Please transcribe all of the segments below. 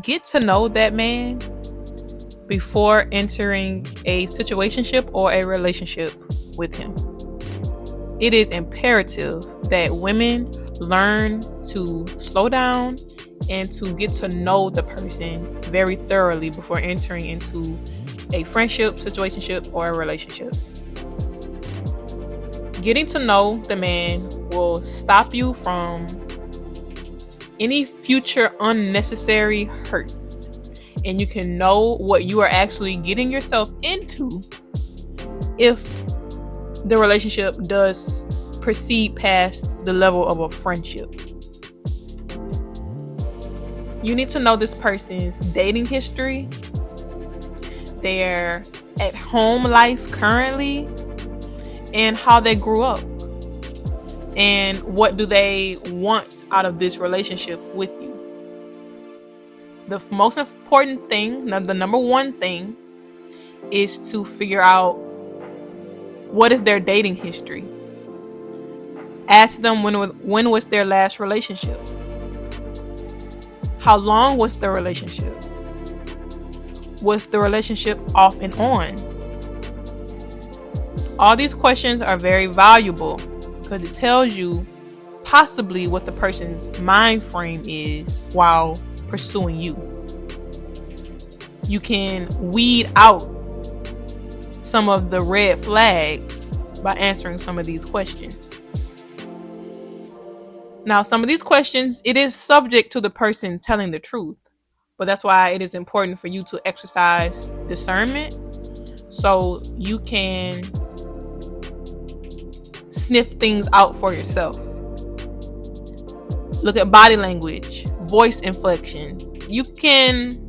get to know that man before entering a situationship or a relationship with him. It is imperative that women learn to slow down and to get to know the person very thoroughly before entering into a friendship, situationship, or a relationship. Getting to know the man will stop you from any future unnecessary hurts, and you can know what you are actually getting yourself into if the relationship does proceed past the level of a friendship. You need to know this person's dating history, their at-home life currently, and how they grew up, and what do they want out of this relationship with you. The most important thing, the number one thing, is to figure out what is their dating history. Ask them when was their last relationship. How long was the relationship? Was the relationship off and on? All these questions are very valuable because it tells you possibly what the person's mind frame is while pursuing you. You can weed out some of the red flags by answering some of these questions. Now, some of these questions, it is subject to the person telling the truth, but that's why it is important for you to exercise discernment so you can sniff things out for yourself. Look at body language, voice inflections. You can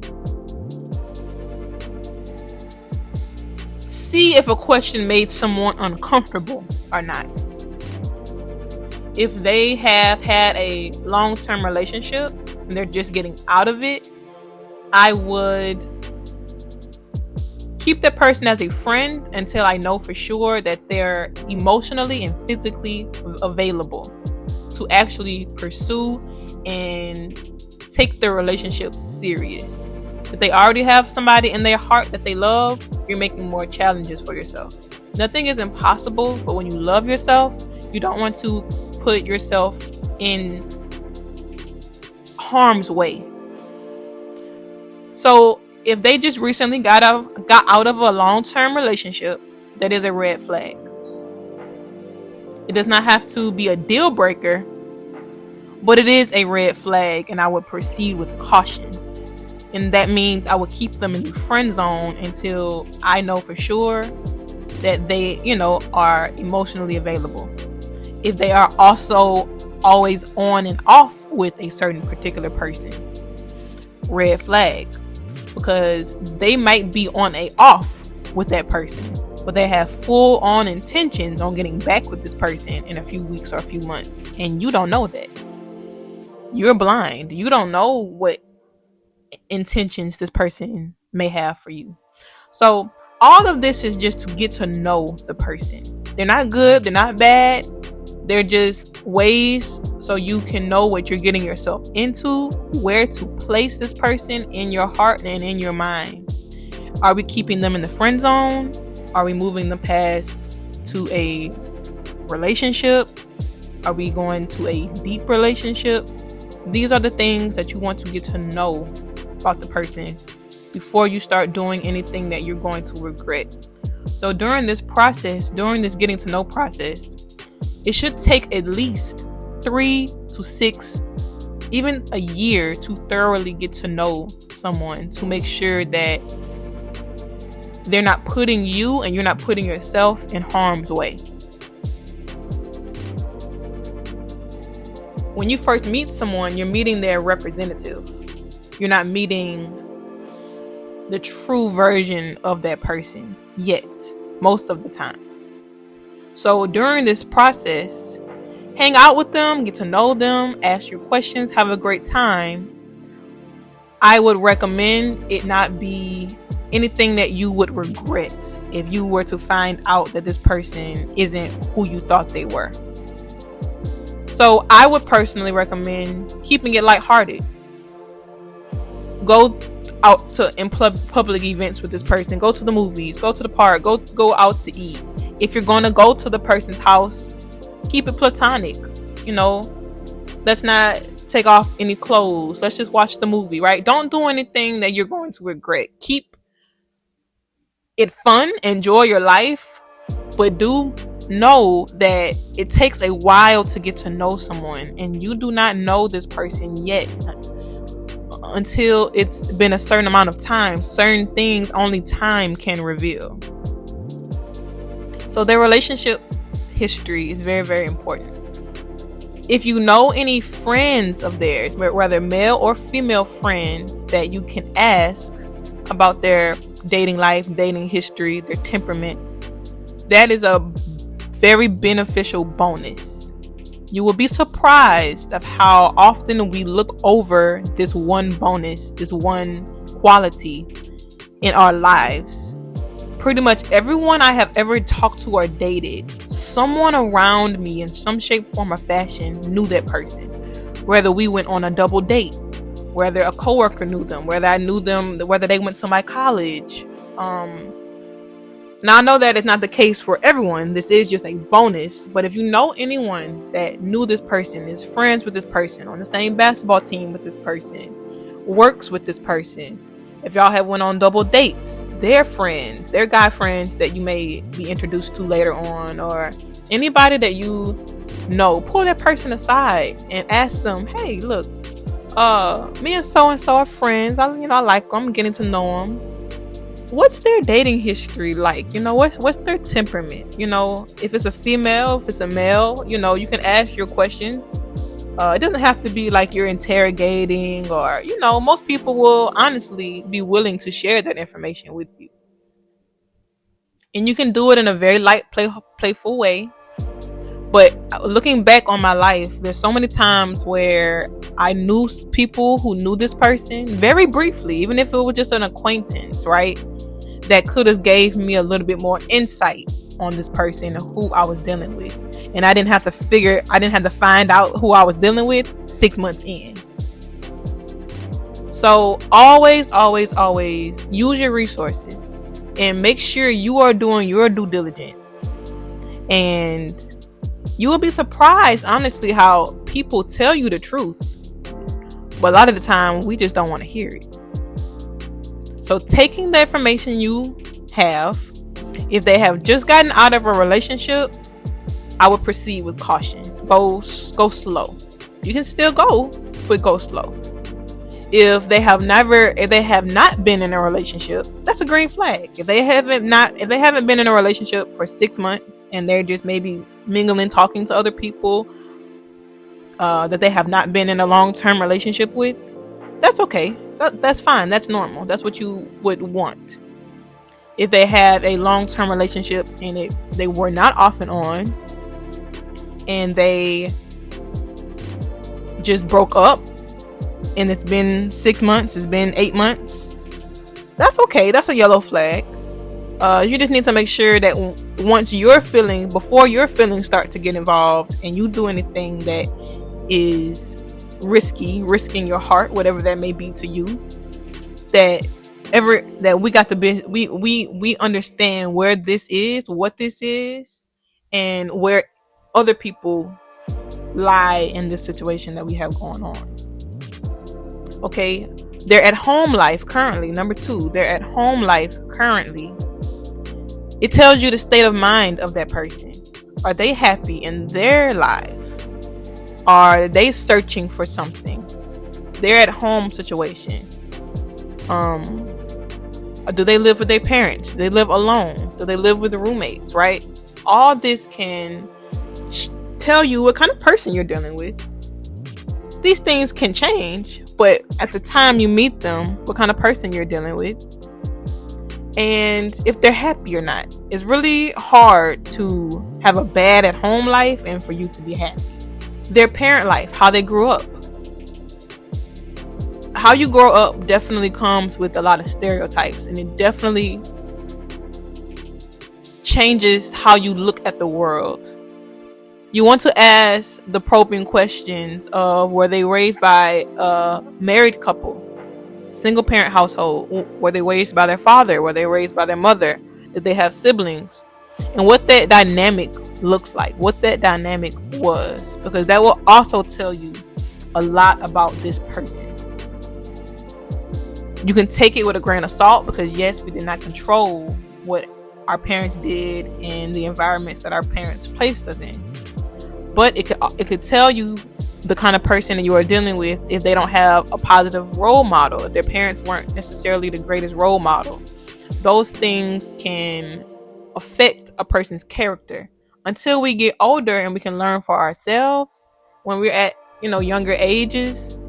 see if a question made someone uncomfortable or not. If they have had a long-term relationship and they're just getting out of it, I would keep that person as a friend until I know for sure that they're emotionally and physically available to actually pursue and take the relationship serious. If they already have somebody in their heart that they love, you're making more challenges for yourself. Nothing is impossible, but when you love yourself, you don't want to put yourself in harm's way. So if they just recently got out of a long-term relationship, that is a red flag. It does not have to be a deal breaker, but it is a red flag, and I would proceed with caution. And that means I would keep them in the friend zone until I know for sure that they, are emotionally available. If they are also always on and off with a certain particular person, red flag. Because they might be on a off with that person, but they have full on intentions on getting back with this person in a few weeks or a few months. And you don't know that. You're blind. You don't know what intentions this person may have for you. So all of this is just to get to know the person. They're not good. They're not bad. They're just ways so you can know what you're getting yourself into, where to place this person in your heart and in your mind. Are we keeping them in the friend zone? Are we moving them past to a relationship? Are we going to a deep relationship? These are the things that you want to get to know about the person before you start doing anything that you're going to regret. So during this process, during this getting to know process, it should take at least 3 to 6, even a year to thoroughly get to know someone, to make sure that they're not putting you and you're not putting yourself in harm's way. When you first meet someone, you're meeting their representative. You're not meeting the true version of that person yet, most of the time. So during this process, hang out with them, get to know them, ask your questions, have a great time. I would recommend it not be anything that you would regret if you were to find out that this person isn't who you thought they were. So I would personally recommend keeping it lighthearted. Go out to in public events with this person. Go to the movies. Go to the park. Go out to eat. If you're gonna go to the person's house, keep it platonic. You know, let's not take off any clothes. Let's just watch the movie, right? Don't do anything that you're going to regret. Keep it fun. Enjoy your life, but do know that it takes a while to get to know someone, and you do not know this person yet until it's been a certain amount of time. Certain things only time can reveal. So their relationship history is very, very important. If you know any friends of theirs, whether male or female friends, that you can ask about their dating life, dating history, their temperament, that is a very beneficial bonus. You will be surprised of how often we look over this one bonus, this one quality in our lives. Pretty much everyone I have ever talked to or dated, someone around me in some shape, form, or fashion knew that person. Whether we went on a double date, whether a coworker knew them, whether I knew them, whether they went to my college. Now I know that is not the case for everyone. This is just a bonus. But if you know anyone that knew this person, is friends with this person, on the same basketball team with this person, works with this person, if y'all have went on double dates, their friends, their guy friends that you may be introduced to later on, or anybody that you know, pull that person aside and ask them, hey, look, me and so are friends. I like them. I'm getting to know them. What's their dating history like? What's their temperament? If it's a female, if it's a male, you can ask your questions. It doesn't have to be like you're interrogating, or most people will honestly be willing to share that information with you, and you can do it in a very light, playful way. But looking back on my life, there's so many times where I knew people who knew this person very briefly, even if it was just an acquaintance, right? That could have gave me a little bit more insight on this person and who I was dealing with. And I didn't have to find out who I was dealing with 6 months in. So always use your resources and make sure you are doing your due diligence. And you will be surprised, honestly, how people tell you the truth. But a lot of the time, we just don't want to hear it. So taking the information you have, if they have just gotten out of a relationship, I would proceed with caution. Go slow. You can still go, but go slow. If they have not been in a relationship, that's a green flag. If they haven't been in a relationship for 6 months and they're just maybe mingling, talking to other people that they have not been in a long-term relationship with, that's okay. That's fine. That's normal. That's what you would want. If they have a long-term relationship and they were not off and on, and they just broke up, and it's been 6 months, it's been 8 months, that's okay. That's a yellow flag. You just need to make sure that before your feelings start to get involved, and you do anything that is risking your heart, whatever that may be to you, that we understand where this is, what this is, and where other people lie in this situation that we have going on. Okay, their at home life currently. Number 2, their at home life currently. It tells you the state of mind of that person. Are they happy in their life? Are they searching for something? Their at home situation. Do they live with their parents? Do they live alone? Do they live with the roommates? Right? All this can tell you what kind of person you're dealing with. These things can change, but at the time you meet them, what kind of person you're dealing with, and if they're happy or not. It's really hard to have a bad at home life and for you to be happy. Their parent life, how they grew up. How you grow up definitely comes with a lot of stereotypes, and it definitely changes how you look at the world. You want to ask the probing questions of, were they raised by a married couple? Single parent household. Were they raised by their father? Were they raised by their mother? Did they have siblings? And what that dynamic looks like, what that dynamic was, because that will also tell you a lot about this person. You can take it with a grain of salt, because yes, we did not control what our parents did in the environments that our parents placed us in, but it could tell you the kind of person that you are dealing with if they don't have a positive role model, if their parents weren't necessarily the greatest role model. Those things can affect a person's character until we get older and we can learn for ourselves. When we're at younger ages,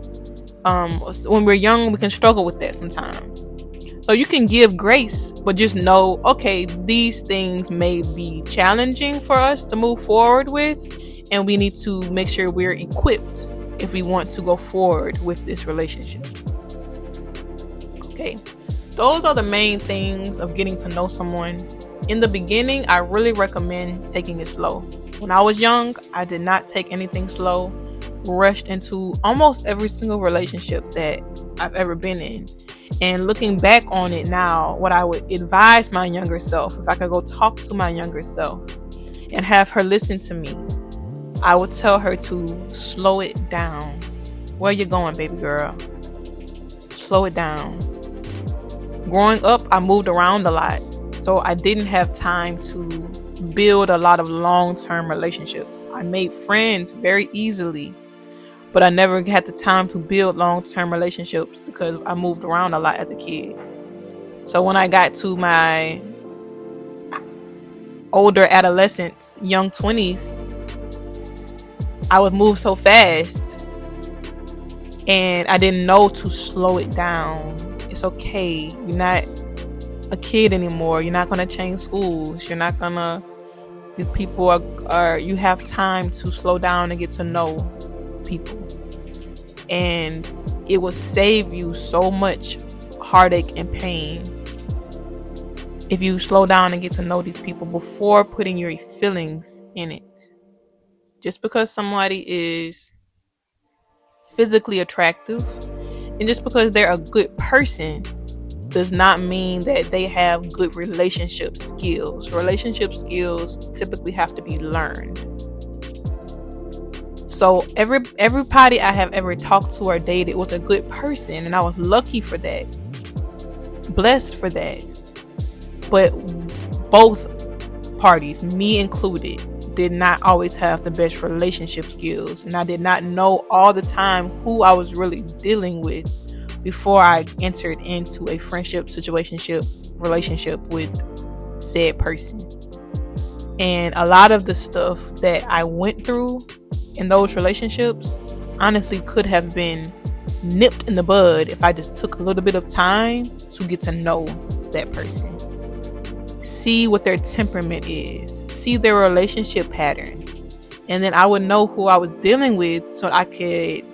when we're young, we can struggle with that sometimes. So you can give grace, but just know, okay, these things may be challenging for us to move forward with, and we need to make sure we're equipped if we want to go forward with this relationship. Okay, those are the main things of getting to know someone. In the beginning, I really recommend taking it slow. When I was young, I did not take anything slow. Rushed into almost every single relationship that I've ever been in. And looking back on it now, what I would advise my younger self, if I could go talk to my younger self and have her listen to me, I would tell her to slow it down. Where you going, baby girl? Slow it down. Growing up, I moved around a lot, so I didn't have time to build a lot of long-term relationships. I made friends very easily, but I never had the time to build long-term relationships because I moved around a lot as a kid. So when I got to my older adolescence, young 20s, I would move so fast and I didn't know to slow it down. It's okay. You're not a kid anymore. You're not going to change schools. You're not going to, these people are, you have time to slow down and get to know people. And it will save you so much heartache and pain if you slow down and get to know these people before putting your feelings in it. Just because somebody is physically attractive and just because they're a good person does not mean that they have good relationship skills. Relationship skills typically have to be learned. So everybody I have ever talked to or dated was a good person, and I was lucky for that, blessed for that. But both parties, me included, did not always have the best relationship skills, and I did not know all the time who I was really dealing with before I entered into a friendship relationship with said person. And a lot of the stuff that I went through in those relationships honestly could have been nipped in the bud if I just took a little bit of time to get to know that person, see what their temperament is, see their relationship patterns, and then I would know who I was dealing with so I could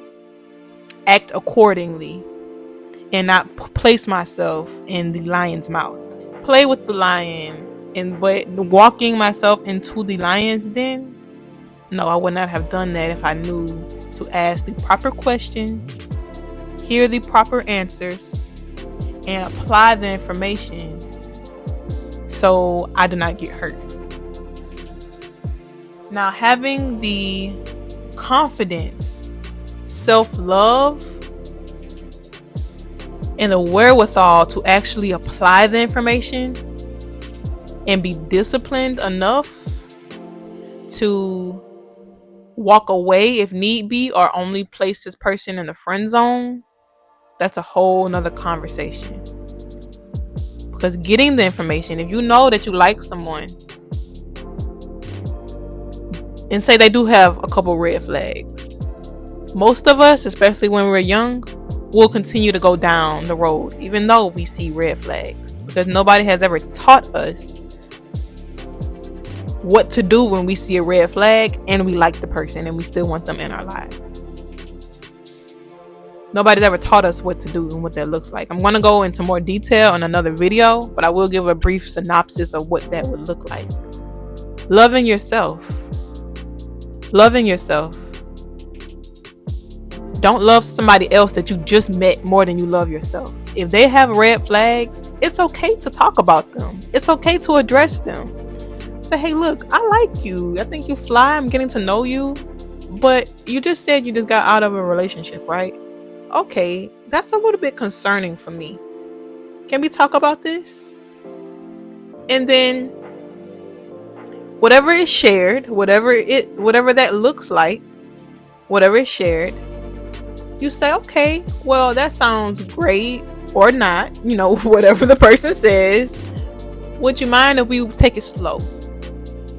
act accordingly and not place myself in the lion's mouth. Play with the lion, but walking myself into the lion's den, no, I would not have done that if I knew to ask the proper questions, hear the proper answers, and apply the information so I do not get hurt. Now, having the confidence, self-love, and the wherewithal to actually apply the information and be disciplined enough to walk away if need be, or only place this person in the friend zone, that's a whole nother conversation. Because getting the information, if you know that you like someone and say they do have a couple red flags, most of us, especially when we're young, will continue to go down the road even though we see red flags, because nobody has ever taught us what to do when we see a red flag and we like the person and we still want them in our life. Nobody's ever taught us what to do and what that looks like. I'm going to go into more detail in another video, but I will give a brief synopsis of what that would look like. Loving yourself. Don't love somebody else that you just met more than you love yourself. If they have red flags, it's okay to talk about them. It's okay to address them. Say, hey, look, I like you. I think you fly. I'm getting to know you. But you just said you just got out of a relationship, right? Okay, that's a little bit concerning for me. Can we talk about this? And then whatever is shared, whatever that looks like, whatever is shared, you say, okay, well, that sounds great, or not, whatever the person says. Would you mind if we take it slow?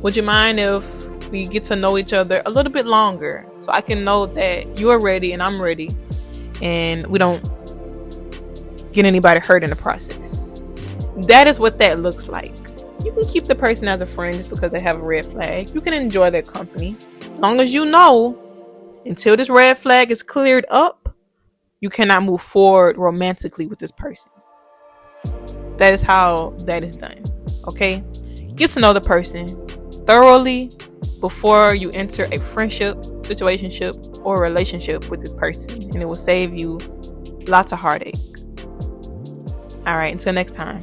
Would you mind if we get to know each other a little bit longer, so I can know that you're ready and I'm ready, and we don't get anybody hurt in the process? That is what that looks like. You can keep the person as a friend just because they have a red flag. You can enjoy their company. As long as you know, until this red flag is cleared up, you cannot move forward romantically with this person. That is how that is done. Okay? Get to know the person thoroughly before you enter a friendship, situationship, or relationship with this person. And it will save you lots of heartache. All right, until next time.